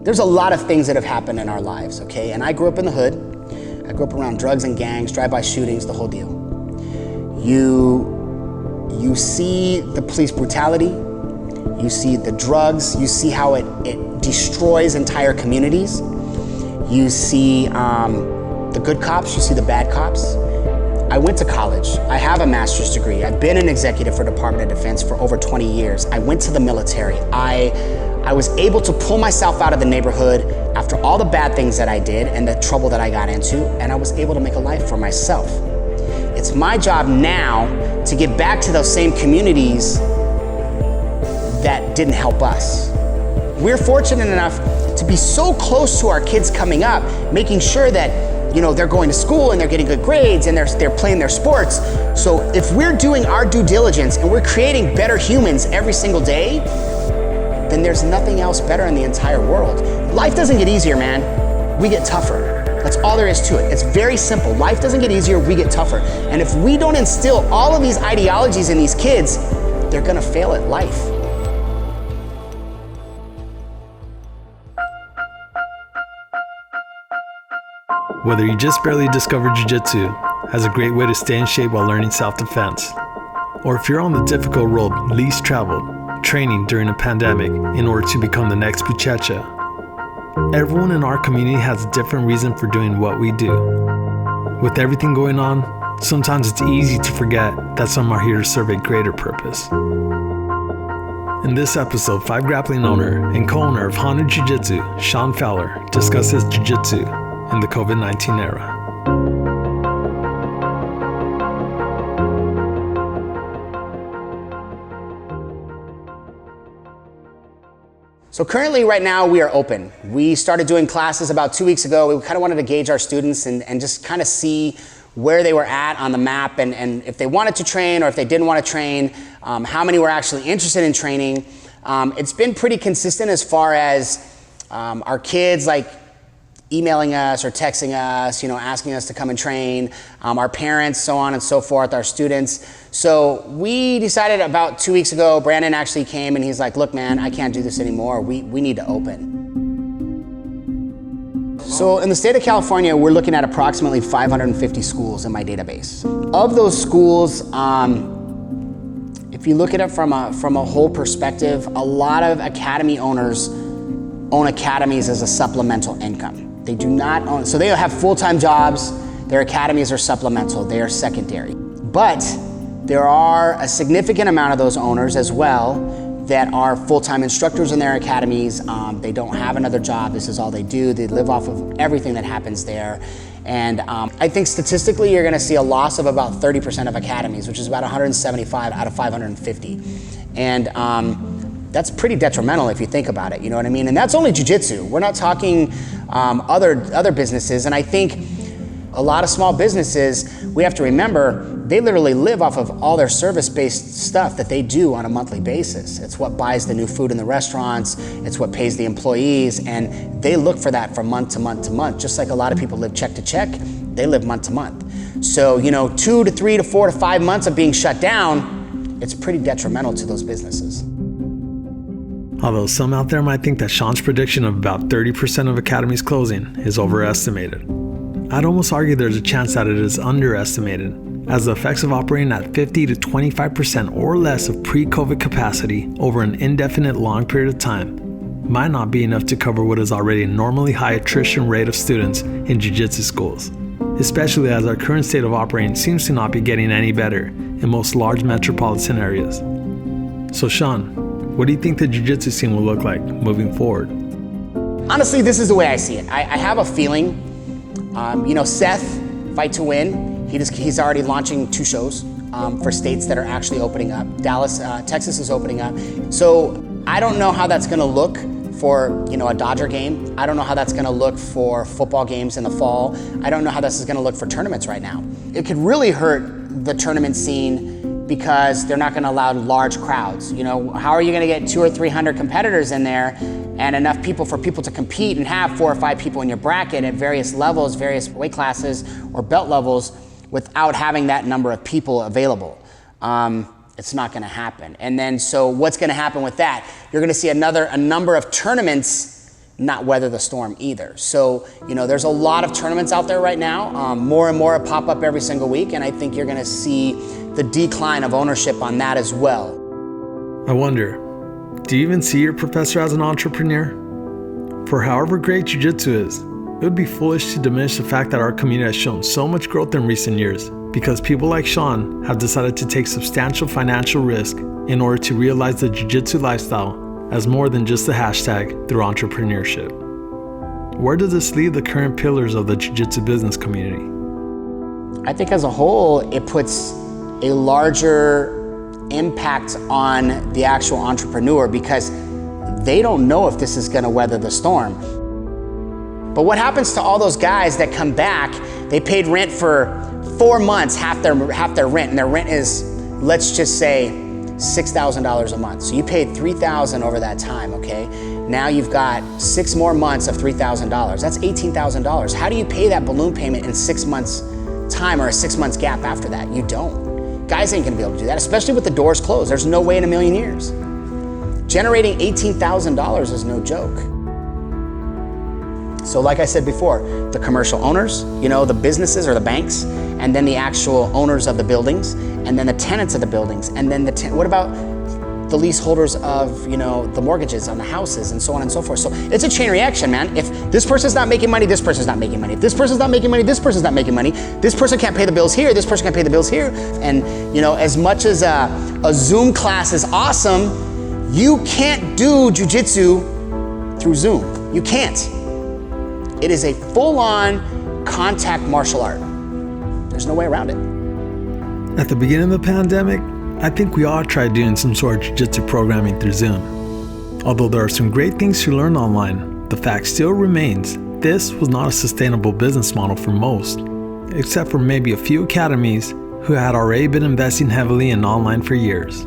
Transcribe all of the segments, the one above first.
There's a lot of things that have happened in our lives, okay? And I grew up in the hood. I grew up around drugs and gangs, drive-by shootings, the whole deal. You see the police brutality, you see the drugs, you see how it destroys entire communities. You see the good cops, you see the bad cops. I went to college. I have a master's degree. I've been an executive for Department of Defense for over 20 years. I went to the military. I was able to pull myself out of the neighborhood after all the bad things that I did and the trouble that I got into, and I was able to make a life for myself. It's my job now to get back to those same communities that didn't help us. We're fortunate enough to be so close to our kids coming up, making sure that they're going to school and they're getting good grades and they're playing their sports. So if we're doing our due diligence and we're creating better humans every single day, then there's nothing else better in the entire world. Life doesn't get easier, man. We get tougher. That's all there is to it. It's very simple. Life doesn't get easier, we get tougher. And if we don't instill all of these ideologies in these kids, they're gonna fail at life. Whether you just barely discovered Jiu-Jitsu as a great way to stay in shape while learning self-defense, or if you're on the difficult road least traveled, training during a pandemic in order to become the next BJJ, everyone in our community has a different reason for doing what we do. With everything going on, sometimes it's easy to forget that some are here to serve a greater purpose. In this episode, 5 Grappling owner and co-owner of Honu Jiu-Jitsu, Shawn Fowler, discusses Jiu-Jitsu in the COVID-19 era. So currently, right now, we are open. We started doing classes about 2 weeks ago. We kind of wanted to gauge our students and just kind of see where they were at on the map and if they wanted to train or if they didn't want to train, how many were actually interested in training. It's been pretty consistent as far as our kids emailing us or texting us, asking us to come and train, our parents, so on and so forth, our students. So we decided about 2 weeks ago, Brandon actually came and he's like, look, man, I can't do this anymore. We need to open. So in the state of California, we're looking at approximately 550 schools in my database. Of those schools, if you look at it from a whole perspective, a lot of academy owners own academies as a supplemental income. They do not own, so they have full-time jobs, their academies are supplemental, they are secondary. But there are a significant amount of those owners as well that are full-time instructors in their academies. They don't have another job, this is all they do. They live off of everything that happens there. And I think statistically you're gonna see a loss of about 30% of academies, which is about 175 out of 550. And that's pretty detrimental if you think about it, you know what I mean? And that's only jiu-jitsu. We're not talking other businesses. And I think a lot of small businesses, we have to remember, they literally live off of all their service-based stuff that they do on a monthly basis. It's what buys the new food in the restaurants, it's what pays the employees, and they look for that from month to month to month. Just like a lot of people live check to check, they live month to month. So, 2 to 3 to 4 to 5 months of being shut down, it's pretty detrimental to those businesses. Although some out there might think that Shawn's prediction of about 30% of academies closing is overestimated, I'd almost argue there's a chance that it is underestimated, as the effects of operating at 50 to 25% or less of pre-COVID capacity over an indefinite long period of time might not be enough to cover what is already a normally high attrition rate of students in jiu-jitsu schools, especially as our current state of operating seems to not be getting any better in most large metropolitan areas. So Shawn, what do you think the jiu-jitsu scene will look like moving forward? Honestly, this is the way I see it. I have a feeling, Seth, Fight to Win, he's already launching 2 shows for states that are actually opening up. Dallas, Texas is opening up. So I don't know how that's gonna look for a Dodger game. I don't know how that's gonna look for football games in the fall. I don't know how this is gonna look for tournaments right now. It could really hurt the tournament scene because they're not going to allow large crowds. How are you going to get 200 or 300 competitors in there and enough people for people to compete and have 4 or 5 people in your bracket at various levels, various weight classes or belt levels without having that number of people available? It's not going to happen. And then so what's going to happen with that? You're going to see a number of tournaments not weather the storm either. So, there's a lot of tournaments out there right now. More and more pop up every single week, and I think you're gonna see the decline of ownership on that as well. I wonder, do you even see your professor as an entrepreneur? For however great Jiu-Jitsu is, it would be foolish to diminish the fact that our community has shown so much growth in recent years because people like Shawn have decided to take substantial financial risk in order to realize the Jiu-Jitsu lifestyle as more than just a hashtag through entrepreneurship. Where does this leave the current pillars of the Jiu-Jitsu business community? I think as a whole, it puts a larger impact on the actual entrepreneur because they don't know if this is gonna weather the storm. But what happens to all those guys that come back, they paid rent for 4 months, half their rent, and their rent is, let's just say, $6,000 a month. So you paid $3,000 over that time, okay? Now you've got 6 more months of $3,000. That's $18,000. How do you pay that balloon payment in 6 months time or a 6 months gap after that? You don't. Guys ain't gonna be able to do that, especially with the doors closed. There's no way in a million years. Generating $18,000 is no joke. So like I said before, the commercial owners, the businesses or the banks, and then the actual owners of the buildings, and then the tenants of the buildings, and then what about the leaseholders of, the mortgages on the houses and so on and so forth. So it's a chain reaction, man. If this person's not making money, this person's not making money. If this person's not making money, this person's not making money. This person can't pay the bills here, this person can't pay the bills here. And, as much as a Zoom class is awesome, you can't do Jiu-Jitsu through Zoom. You can't. It is a full-on contact martial art. There's no way around it. At the beginning of the pandemic, I think we all tried doing some sort of Jiu-Jitsu programming through Zoom. Although there are some great things to learn online, the fact still remains this was not a sustainable business model for most, except for maybe a few academies who had already been investing heavily in online for years.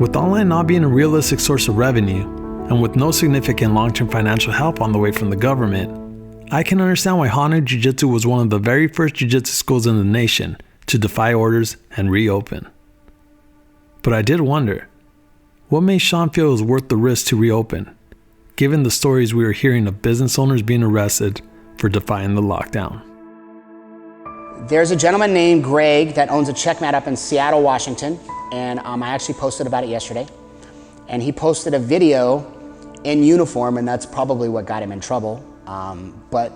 With online not being a realistic source of revenue, and with no significant long-term financial help on the way from the government, I can understand why Honu Jiu-Jitsu was one of the very first Jiu-Jitsu schools in the nation to defy orders and reopen. But I did wonder, what made Shawn feel it was worth the risk to reopen, given the stories we were hearing of business owners being arrested for defying the lockdown? There's a gentleman named Greg that owns a checkmat up in Seattle, Washington, and I actually posted about it yesterday. And he posted a video in uniform, and that's probably what got him in trouble. But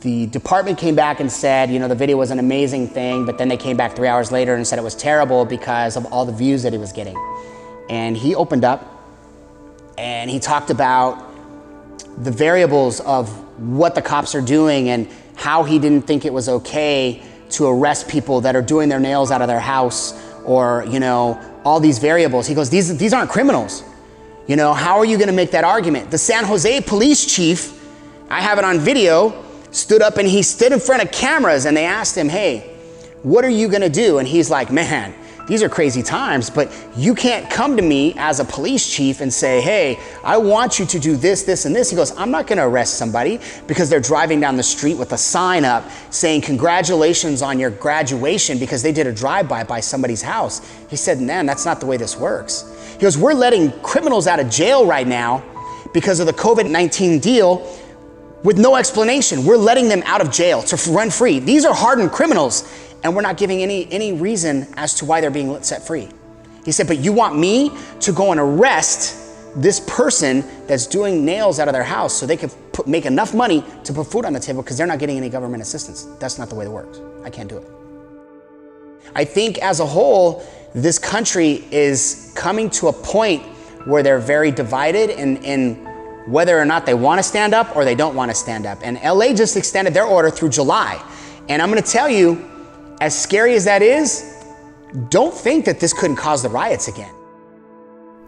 the department came back and said, the video was an amazing thing, but then they came back 3 hours later and said it was terrible because of all the views that he was getting. And he opened up and he talked about the variables of what the cops are doing and how he didn't think it was okay to arrest people that are doing their nails out of their house or, all these variables. He goes, these aren't criminals. How are you gonna make that argument? The San Jose police chief, I have it on video, stood up and he stood in front of cameras and they asked him, hey, what are you gonna do? And he's like, man, these are crazy times, but you can't come to me as a police chief and say, hey, I want you to do this, this, and this. He goes, I'm not gonna arrest somebody because they're driving down the street with a sign up saying, congratulations on your graduation because they did a drive-by by somebody's house. He said, man, that's not the way this works. He goes, we're letting criminals out of jail right now because of the COVID-19 deal with no explanation. We're letting them out of jail to run free. These are hardened criminals, and we're not giving any reason as to why they're being set free. He said, but you want me to go and arrest this person that's doing nails out of their house so they could make enough money to put food on the table because they're not getting any government assistance. That's not the way it works. I can't do it. I think as a whole, this country is coming to a point where they're very divided in whether or not they want to stand up or they don't want to stand up. And LA just extended their order through July. And I'm going to tell you, as scary as that is, don't think that this couldn't cause the riots again.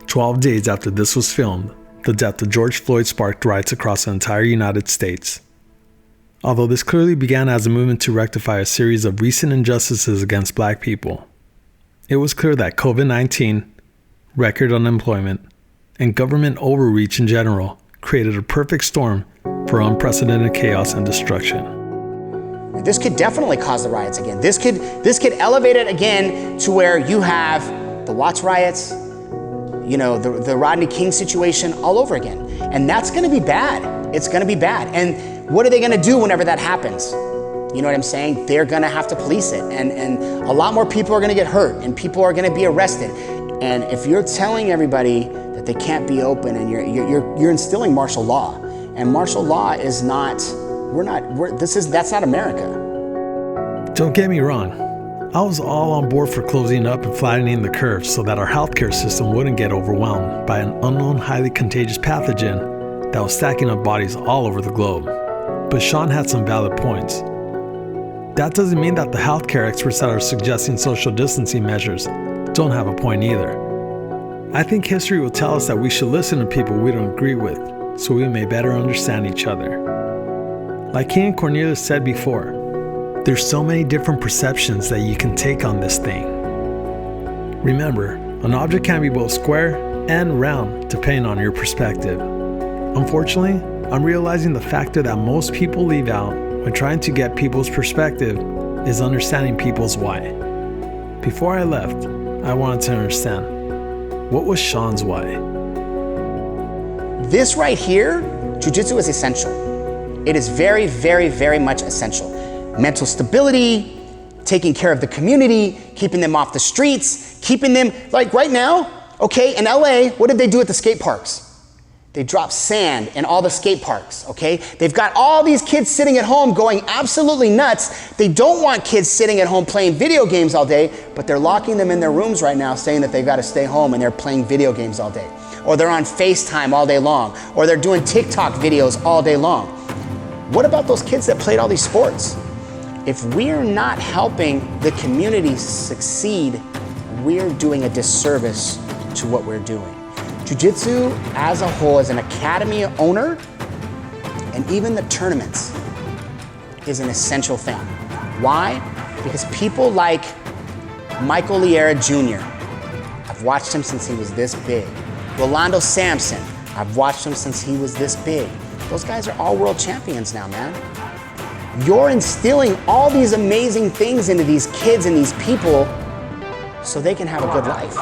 12 days after this was filmed, the death of George Floyd sparked riots across the entire United States. Although this clearly began as a movement to rectify a series of recent injustices against Black people, it was clear that COVID-19, record unemployment, and government overreach in general created a perfect storm for unprecedented chaos and destruction. This could definitely cause the riots again. This could elevate it again to where you have the Watts riots, the Rodney King situation all over again. And that's gonna be bad. it's gonna be bad. And what are they gonna do whenever that happens? You know what I'm saying? They're gonna have to police it, and a lot more people are gonna get hurt, and people are gonna be arrested. And if you're telling everybody that they can't be open, and you're instilling martial law, and martial law is not, that's not America. Don't get me wrong. I was all on board for closing up and flattening the curve so that our healthcare system wouldn't get overwhelmed by an unknown highly contagious pathogen that was stacking up bodies all over the globe. But Shawn had some valid points. That doesn't mean that the healthcare experts that are suggesting social distancing measures don't have a point either. I think history will tell us that we should listen to people we don't agree with so we may better understand each other. Like King Cornelius said before, there's so many different perceptions that you can take on this thing. Remember, an object can be both square and round depending on your perspective. Unfortunately, I'm realizing the factor that most people leave out when trying to get people's perspective is understanding people's why. Before I left, I wanted to understand, what was Shawn's why? This right here, Jiu-Jitsu is essential. It is very, very, very much essential. Mental stability, taking care of the community, keeping them off the streets, keeping them, like right now, okay, in LA, what did they do at the skate parks? They dropped sand in all the skate parks, okay? They've got all these kids sitting at home going absolutely nuts. They don't want kids sitting at home playing video games all day, but they're locking them in their rooms right now saying that they've got to stay home and they're playing video games all day. Or they're on FaceTime all day long. Or they're doing TikTok videos all day long. What about those kids that played all these sports? If we're not helping the community succeed, we're doing a disservice to what we're doing. Jiu-Jitsu as a whole, as an academy owner, and even the tournaments, is an essential thing. Why? Because people like Michael Liera Jr., I've watched him since he was this big. Rolando Sampson, I've watched him since he was this big. Those guys are all world champions now, man. You're instilling all these amazing things into these kids and these people so they can have a good life.